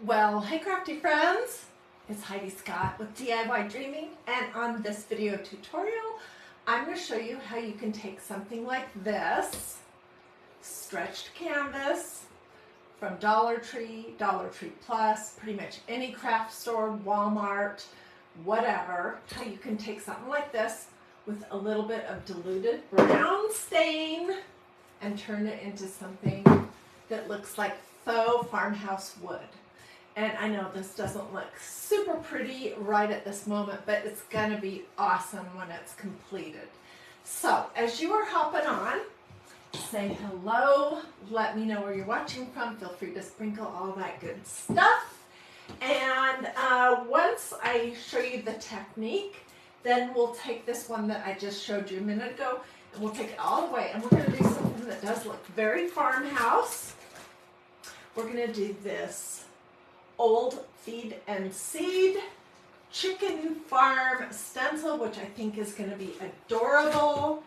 Well, hey crafty friends, it's Hiedi Scott with DiyDreaming, and on this video tutorial I'm going to show you how you can take something like this stretched canvas from Dollar Tree Plus, pretty much any craft store, Walmart, whatever, how you can take something like this with a little bit of diluted brown stain and turn it into something that looks like faux farmhouse wood. And I know this doesn't look super pretty right at this moment, but it's going to be awesome when it's completed. So as you are hopping on, say hello, let me know where you're watching from, feel free to sprinkle all that good stuff. And once I show you the technique, then we'll take this one that I just showed you a minute ago, and we'll take it all the way, and we're going to do something that does look very farmhouse. We're going to do this old feed and seed chicken farm stencil, which I think is going to be adorable.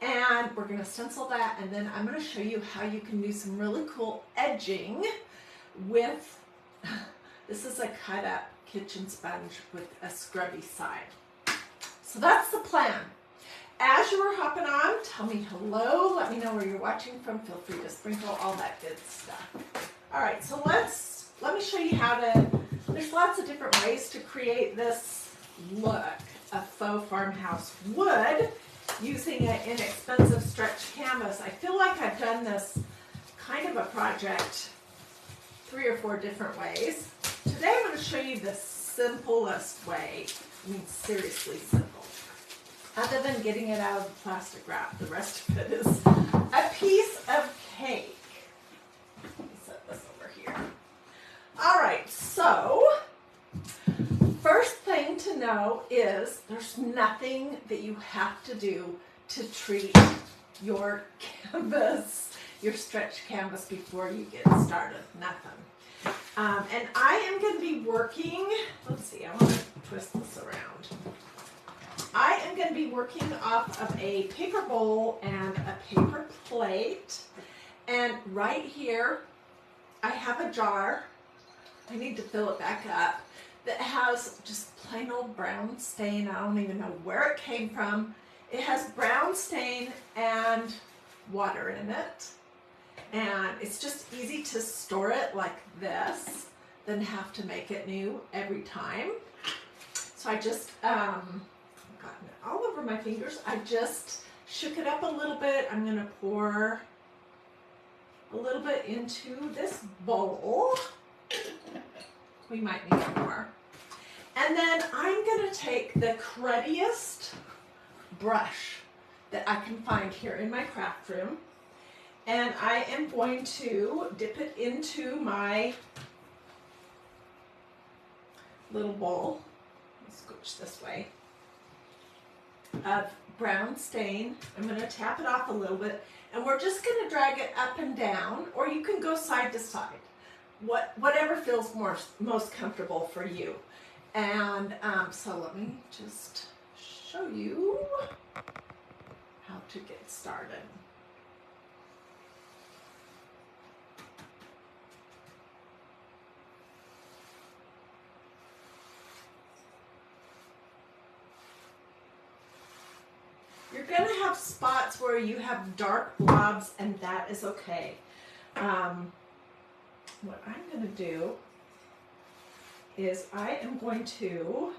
And we're going to stencil that, and then I'm going to show you how you can do some really cool edging with, this is a cut up kitchen sponge with a scrubby side. So that's the plan. As you are hopping on, tell me hello, let me know where you're watching from, feel free to sprinkle all that good stuff. All right, so let me show you how to, there's lots of different ways to create this look of faux farmhouse wood using an inexpensive stretch canvas. I feel like I've done this kind of a project 3 or 4 different ways. Today I'm going to show you the simplest way. I mean, seriously simple. Other than getting it out of the plastic wrap, the rest of it is a piece of cake. Let me set this over here. All right, so first thing to know is there's nothing that you have to do to treat your canvas, your stretch canvas before you get started. Nothing. And I am going to be working, let's see, I want to twist this around. I am going to be working off of a paper bowl and a paper plate. And right here, I have a jar. I need to fill it back up. That has just plain old brown stain. I don't even know where it came from. It has brown stain and water in it. And it's just easy to store it like this than have to make it new every time. So I just gotten it all over my fingers. I just shook it up a little bit. I'm going to pour a little bit into this bowl. We might need more. And then I'm going to take the cruddiest brush that I can find here in my craft room, and I am going to dip it into my little bowl, scooch this way, of brown stain. I'm going to tap it off a little bit, and we're just going to drag it up and down, or you can go side to side. Whatever feels most comfortable for you. And so let me just show you how to get started. You're going to have spots where you have dark blobs, and that is okay. What I'm going to do is I am going to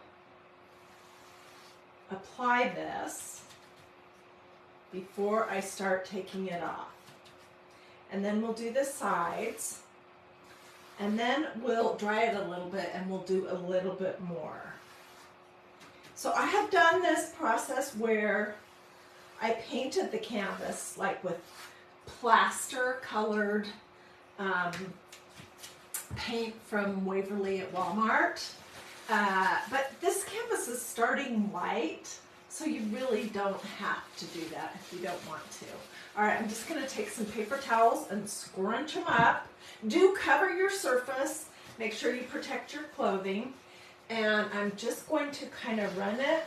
apply this before I start taking it off. And then we'll do the sides, and then we'll dry it a little bit, and we'll do a little bit more. So I have done this process where I painted the canvas like with plaster colored paint from Waverly at Walmart, but this canvas is starting white, so you really don't have to do that if you don't want to. All right, I'm just going to take some paper towels and scrunch them up. Do cover your surface, make sure you protect your clothing, and I'm just going to kind of run it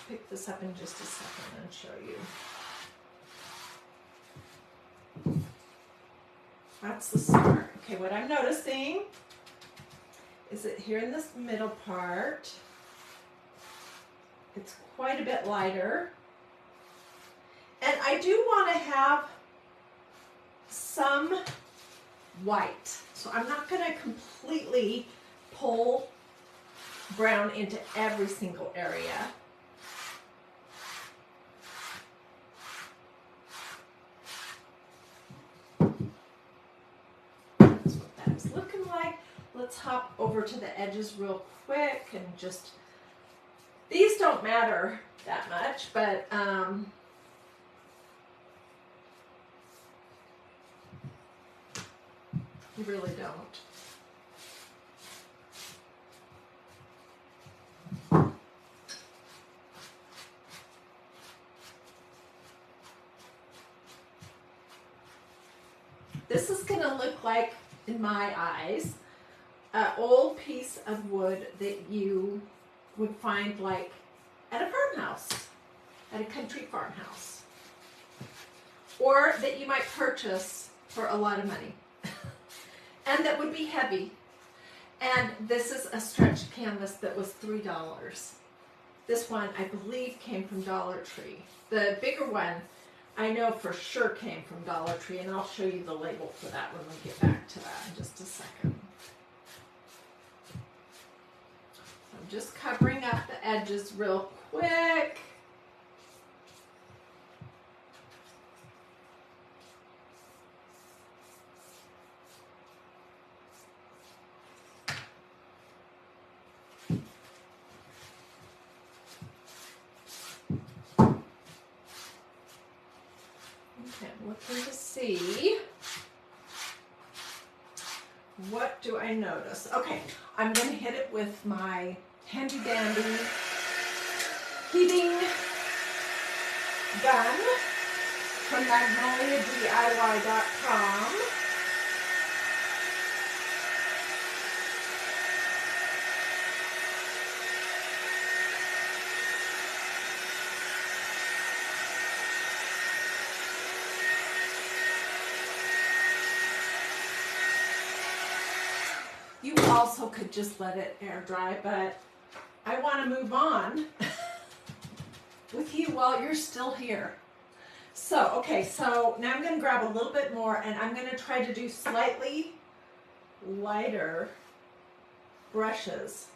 pick the this up in just a second and show you. That's the start. Okay, what I'm noticing is that here in this middle part, it's quite a bit lighter. And I do want to have some white. So I'm not going to completely pull brown into every single area. That's what that is looking like. Let's hop over to the edges real quick and just, these don't matter that much, but you really don't. This is going to look like, in my eyes, an old piece of wood that you would find like at a farmhouse, at a country farmhouse, or that you might purchase for a lot of money, and that would be heavy. And this is a stretch canvas that was $3. This one, I believe, came from Dollar Tree. The bigger one, I know for sure came from Dollar Tree, and I'll show you the label for that when we get back to that in just a second. So I'm just covering up the edges real quick. Okay, I'm looking to see, what do I notice? Okay, I'm going to hit it with my handy dandy heating gun from MagnoliaDIY.com. You also could just let it air dry, but I want to move on with you while you're still here. So, okay, so now I'm going to grab a little bit more, and I'm going to try to do slightly lighter brushes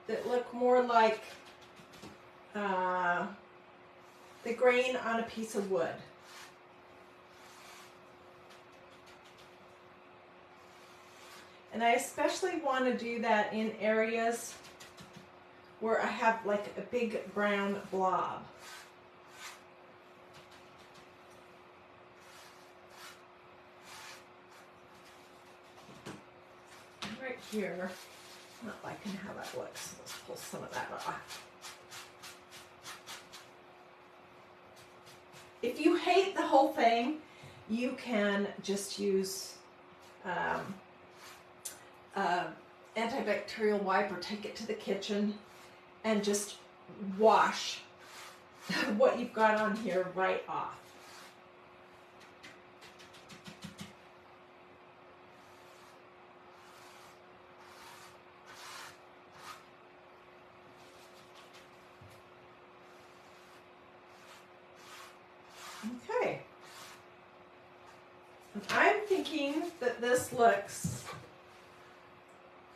that look more like the grain on a piece of wood. And I especially want to do that in areas where I have like a big brown blob. Right here, not liking how that looks. Let's pull some of that off. If you hate the whole thing, you can just use antibacterial wipe or take it to the kitchen and just wash what you've got on here right off. Okay. And I'm thinking that this looks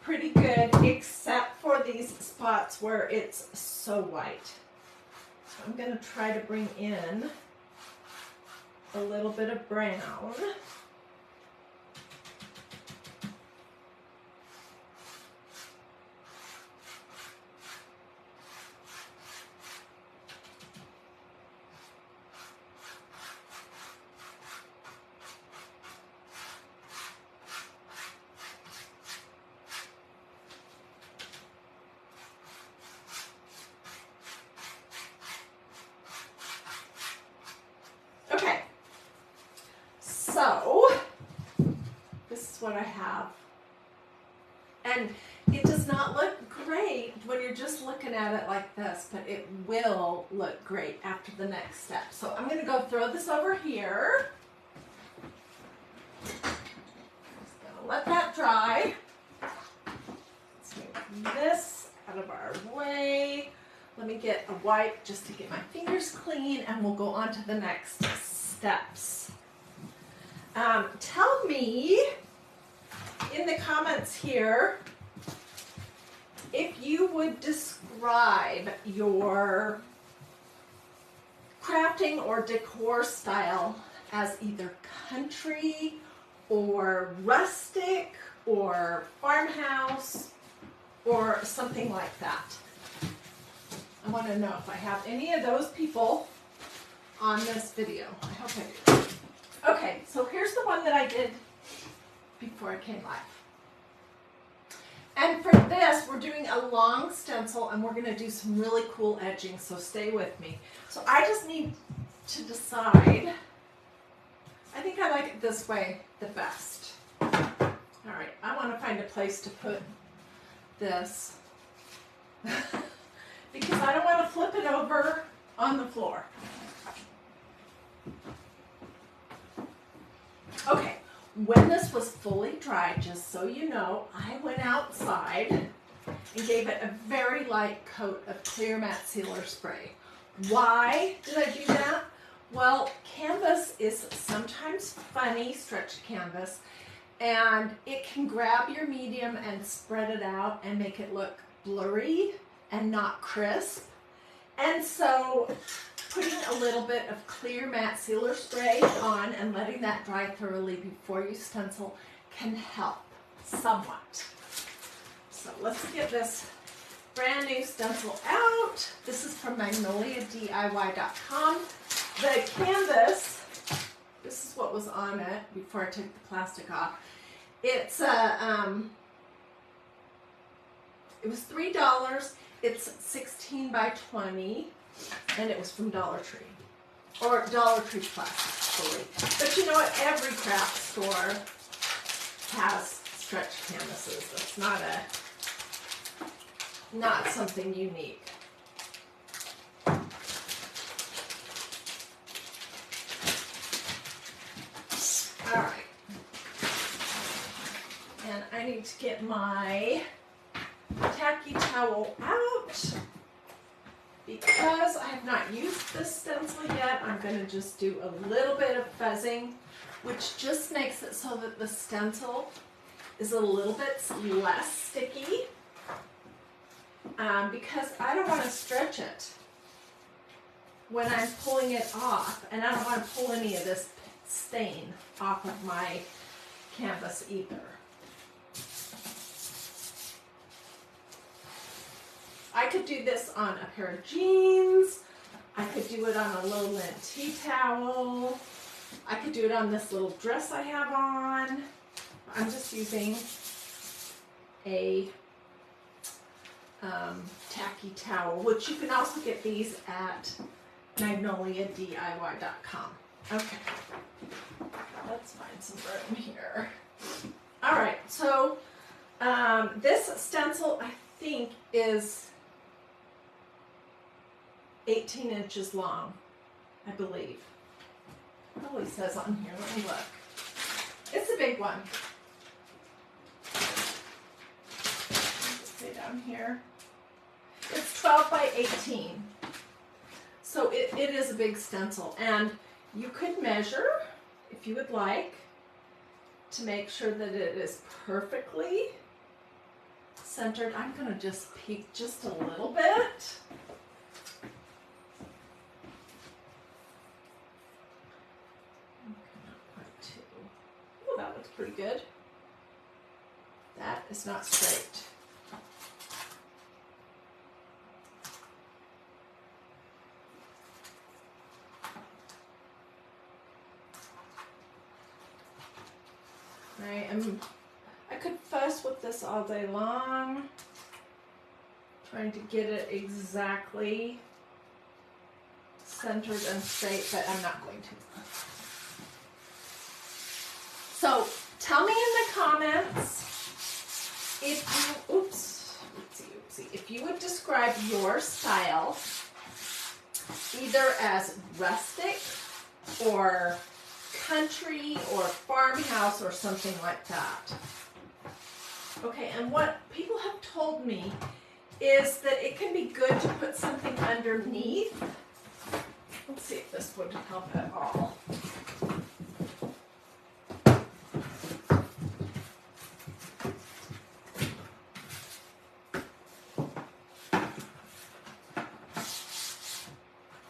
pretty good, except for these spots where it's so white. So I'm going to try to bring in a little bit of brown. So, looking at it like this, but it will look great after the next step. So I'm going to go throw this over here. Just going to let that dry. Let's move this out of our way. Let me get a wipe just to get my fingers clean, and we'll go on to the next steps. Tell me in the comments here if you would describe your crafting or decor style as either country or rustic or farmhouse or something like that. I want to know if I have any of those people on this video. I hope I do. Okay, so here's the one that I did before I came live. And for this, we're doing a long stencil, and we're going to do some really cool edging, so stay with me. So I just need to decide. I think I like it this way the best. All right, I want to find a place to put this because I don't want to flip it over on the floor. Okay, when this was fully dry, just so you know, I went outside and gave it a very light coat of clear matte sealer spray. Why did I do that? Well, canvas is sometimes funny, stretched canvas, and it can grab your medium and spread it out and make it look blurry and not crisp. And so putting a little bit of clear matte sealer spray on and letting that dry thoroughly before you stencil can help somewhat. So let's get this brand new stencil out. This is from MagnoliaDIY.com. The canvas, this is what was on it before I took the plastic off. It's it was $3. It's 16 by 20, and it was from Dollar Tree, or Dollar Tree Plus, actually. But you know what? Every craft store has stretched canvases. That's not something unique. All right, and I need to get my tacky towel out because I have not used this stencil yet. I'm going to just do a little bit of fuzzing, which just makes it so that the stencil is a little bit less sticky because I don't want to stretch it when I'm pulling it off, and I don't want to pull any of this stain off of my canvas either. I could do this on a pair of jeans. I could do it on a low lint tea towel. I could do it on this little dress I have on. I'm just using a tacky towel, which you can also get these at MagnoliaDIY.com. Okay, let's find some room here. All right, so this stencil I think is 18 inches long, I believe. It probably says on here. Let me look. It's a big one. Say down here. It's 12 by 18. So it is a big stencil, and you could measure if you would like to make sure that it is perfectly centered. I'm going to just peek just a little bit. Oh, that looks pretty good. That is not straight. I could fuss with this all day long, trying to get it exactly centered and straight, but I'm not going to. So tell me in the comments if you, oopsie. if you would describe your style either as rustic or country or farmhouse or something like that. Okay, and what people have told me is that it can be good to put something underneath. Let's see if this would help at all.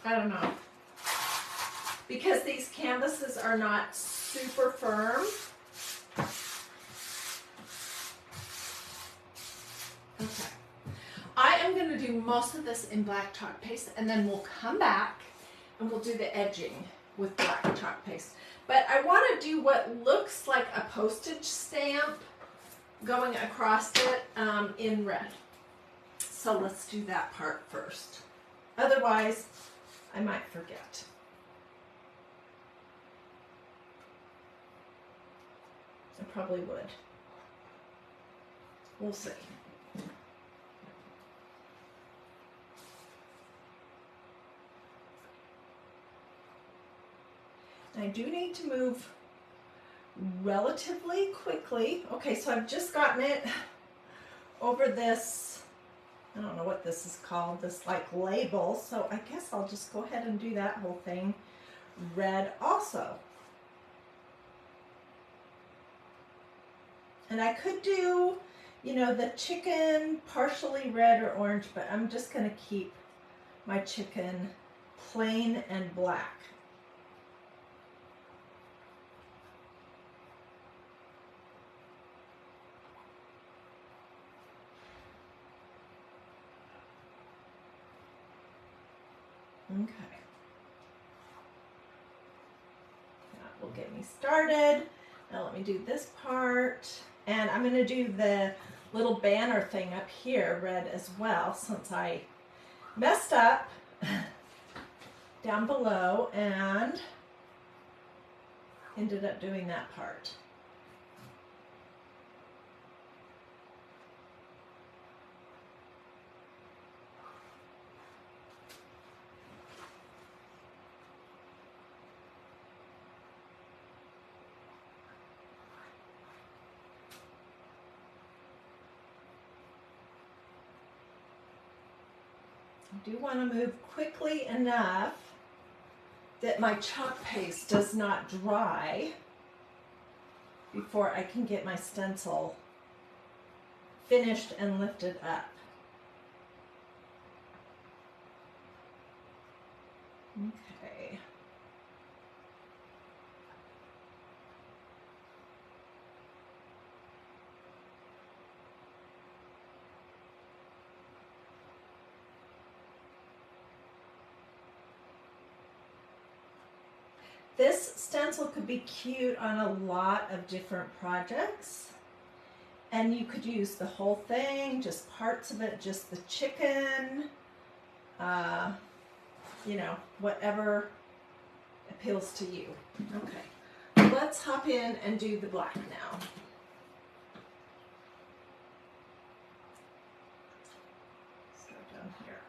I don't know. Because these canvases are not super firm. Okay. I am going to do most of this in black chalk paste, and then we'll come back and we'll do the edging with black chalk paste. But I want to do what looks like a postage stamp going across it in red. So let's do that part first. Otherwise, I might forget. I probably would. We'll see. I do need to move relatively quickly. Okay, so I've just gotten it over this, I don't know what this is called, this like label. So I guess I'll just go ahead and do that whole thing red also. And I could do, you know, the chicken partially red or orange, but I'm just going to keep my chicken plain and black. Okay. That will get me started. Now let me do this part. And I'm going to do the little banner thing up here red as well, since I messed up down below and ended up doing that part. I do want to move quickly enough that my chalk paste does not dry before I can get my stencil finished and lifted up. Okay. This stencil could be cute on a lot of different projects. And you could use the whole thing, just parts of it, just the chicken, you know, whatever appeals to you. Okay, let's hop in and do the black now. Start down here.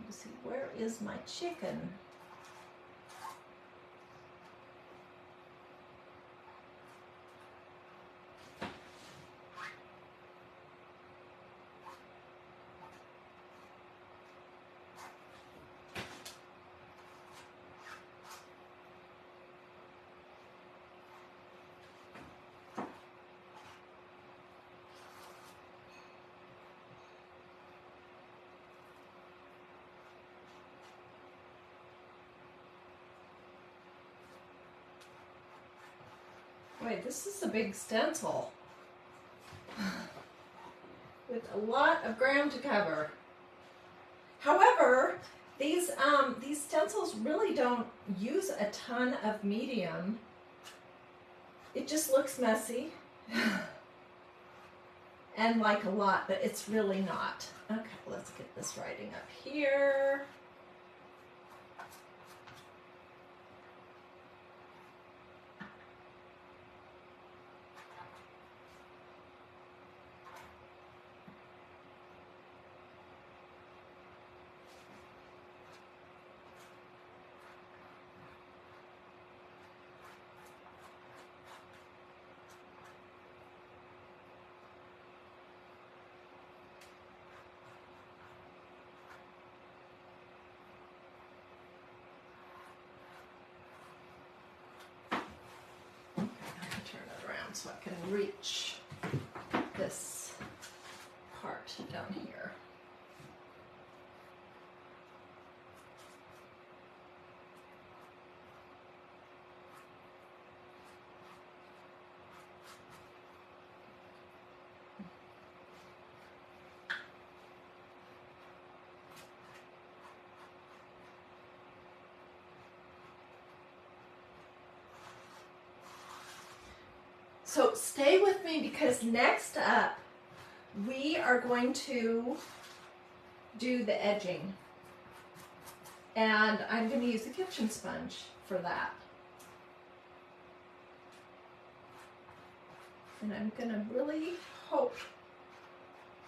To see where is my chicken. Boy, this is a big stencil with a lot of ground to cover. However, these stencils really don't use a ton of medium. It just looks messy and like a lot, but it's really not. Okay, let's get this writing up here. Turn it around so I can reach this part down here. So stay with me because next up we are going to do the edging, and I'm going to use a kitchen sponge for that. And I'm going to really hope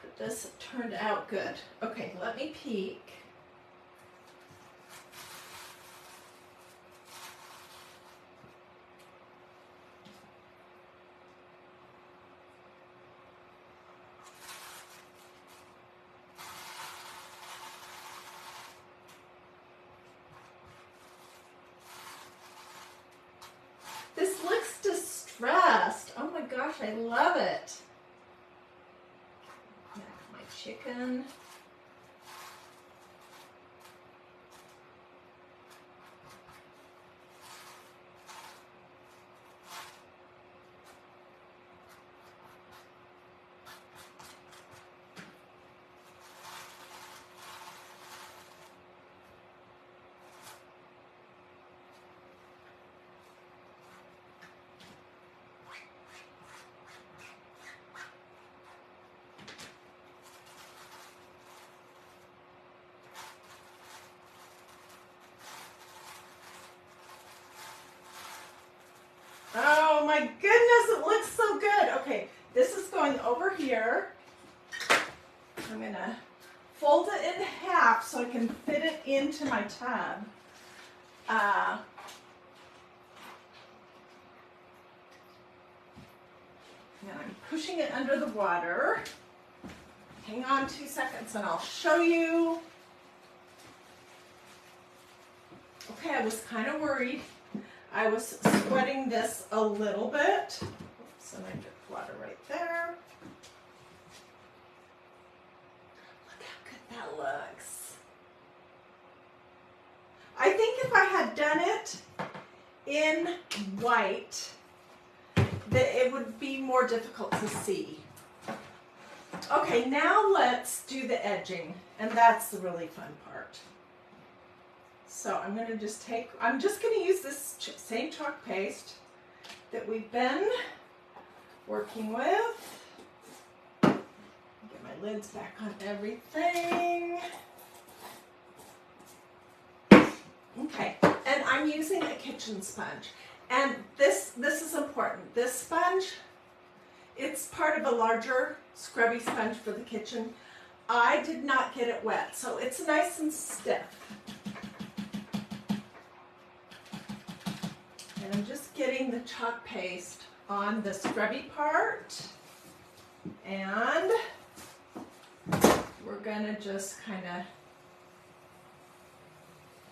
that this turned out good. Okay, let me peek. This looks distressed. Oh my gosh, I love it. Back my chicken. Oh my goodness, it looks so good. Okay, this is going over here. I'm going to fold it in half so I can fit it into my tub. And I'm pushing it under the water. Hang on 2 seconds and I'll show you. Okay, I was kind of worried. I was sweating this a little bit. Oops, and I dripped water right there. Look how good that looks. I think if I had done it in white, that it would be more difficult to see. Okay, now let's do the edging, and that's the really fun part. So I'm going to just I'm just going to use this same chalk paste that we've been working with. Get my lids back on everything. Okay, and I'm using a kitchen sponge. And this is important. This sponge, it's part of a larger scrubby sponge for the kitchen. I did not get it wet, so it's nice and stiff. And I'm just getting the chalk paste on the scrubby part. And we're gonna just kind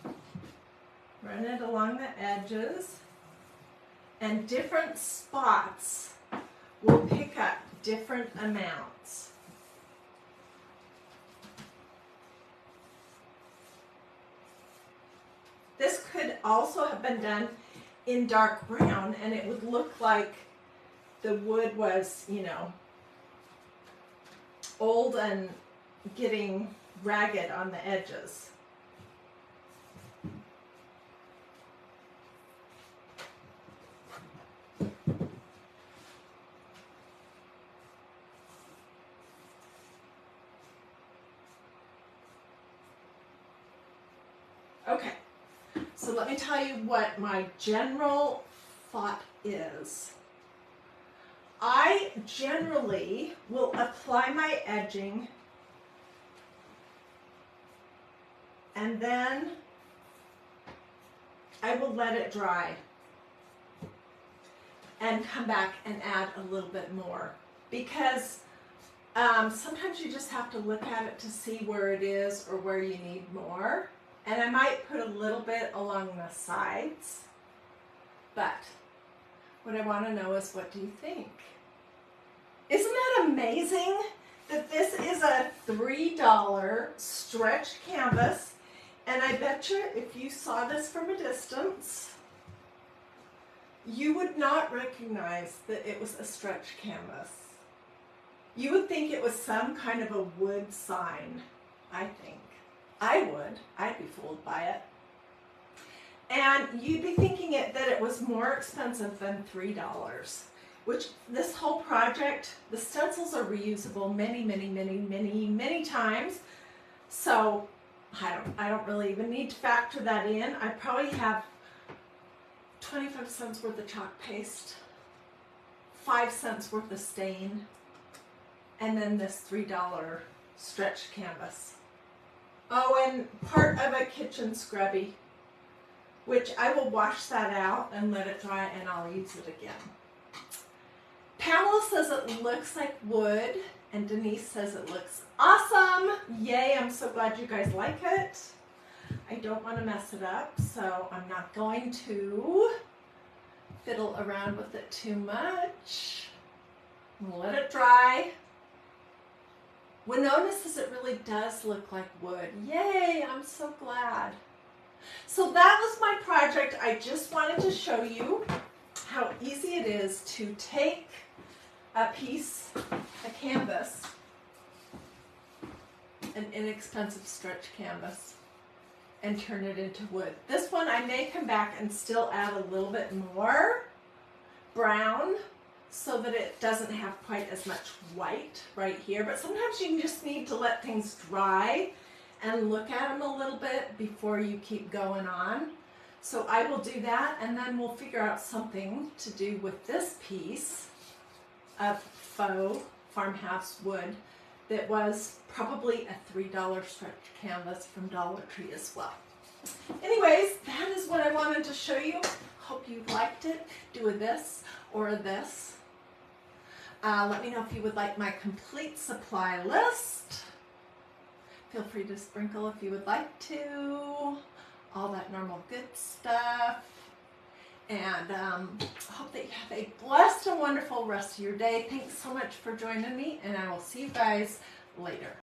of run it along the edges. And different spots will pick up different amounts. This could also have been done in dark brown and it would look like the wood was, you know, old and getting ragged on the edges. Okay, so let me tell you what my general thought is. I generally will apply my edging and then I will let it dry and come back and add a little bit more, because sometimes you just have to look at it to see where it is or where you need more. And I might put a little bit along the sides, but what I want to know is, what do you think? Isn't that amazing that this is a $3 stretch canvas? And I bet you if you saw this from a distance, you would not recognize that it was a stretch canvas. You would think it was some kind of a wood sign, I think. I would. I'd be fooled by it. And you'd be thinking that it was more expensive than $3, which this whole project, the stencils are reusable many times. So I don't really even need to factor that in. I probably have 25 cents worth of chalk paste, 5 cents worth of stain, and then this $3 stretch canvas. Oh, and part of a kitchen scrubby, which I will wash that out and let it dry, and I'll use it again. Pamela says it looks like wood, and Denise says it looks awesome. Yay, I'm so glad you guys like it. I don't want to mess it up, so I'm not going to fiddle around with it too much. Let it dry. Winona says it really does look like wood. Yay, I'm so glad. So that was my project. I just wanted to show you how easy it is to take a piece, a canvas, an inexpensive stretch canvas, and turn it into wood. This one I may come back and still add a little bit more brown so that it doesn't have quite as much white right here. But sometimes you just need to let things dry and look at them a little bit before you keep going on. So I will do that, and then we'll figure out something to do with this piece of faux farmhouse wood that was probably a $3 stretch canvas from Dollar Tree as well. Anyways, that is what I wanted to show you. Hope you liked it. Do a this or a this. Let me know if you would like my complete supply list. Feel free to sprinkle if you would like to. All that normal good stuff. And hope that you have a blessed and wonderful rest of your day. Thanks so much for joining me, and I will see you guys later.